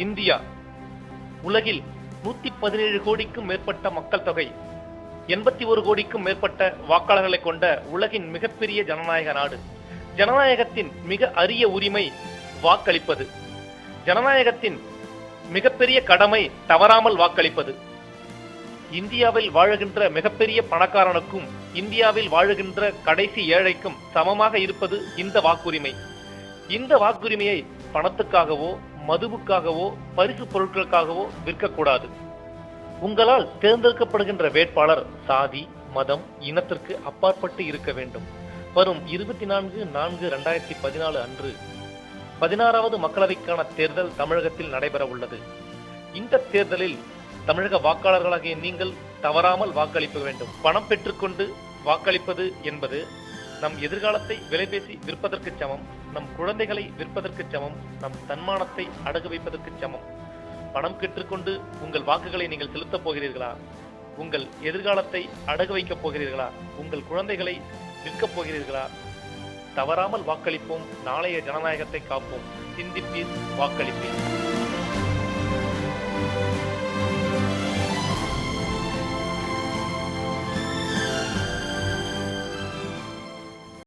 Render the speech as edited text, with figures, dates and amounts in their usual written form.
India உலகில் 117 கோடிக்கும் மேற்பட்ட மக்கள் தொகை, 81 கோடிக்கும் மேற்பட்ட வாக்காளர்களை கொண்ட உலகின் மிகப்பெரிய ஜனநாயக நாடு. ஜனநாயகத்தின் மிக அரிய உரிமை வாக்களிப்பது. ஜனநாயகத்தின் மிகப்பெரிய கடமை தவறாமல் வாக்களிப்பது. இந்தியாவில் வாழுகின்ற மிகப்பெரிய பணக்காரனுக்கும் இந்தியாவில் வாழுகின்ற கடைசி ஏழைக்கும் சமமாக இருப்பது இந்த வாக்குரிமை. இந்த வாக்குரிமையை பணத்துக்காகவோ மதுவுக்காகவோ பரிசு பொருட்களுக்காகவோ விற்கக்கூடாது. உங்களால் தேர்ந்தெடுக்கப்படுகின்ற வேட்பாளர் சாதி, மதம், இனத்திற்கு அப்பாற்பட்டு இருக்க வேண்டும். வரும் 24/4/2014 அன்று 16வது மக்களவைக்கான தேர்தல் தமிழகத்தில் நடைபெற உள்ளது. இந்த தேர்தலில் தமிழக வாக்காளர்களாகிய நீங்கள் தவறாமல் வாக்களிக்க வேண்டும். பணம் பெற்றுக்கொண்டு வாக்களிப்பது என்பது நம் எதிர்காலத்தை விலைபேசி விற்பதற்கு சமம், நம் குழந்தைகளை விற்பதற்கு சமம், நம் தன்மானத்தை அடகு வைப்பதற்கு சமம். பணம் பெற்றுக்கொண்டு உங்கள் வாக்குகளை நீங்கள் செலுத்தப் போகிறீர்களா? உங்கள் எதிர்காலத்தை அடகு வைக்கப் போகிறீர்களா? உங்கள் குழந்தைகளை விற்கப் போகிறீர்களா? தவறாமல் வாக்களிப்போம். நாளைய ஜனநாயகத்தை காப்போம். சிந்திப்பீர், வாக்களிப்பீர்.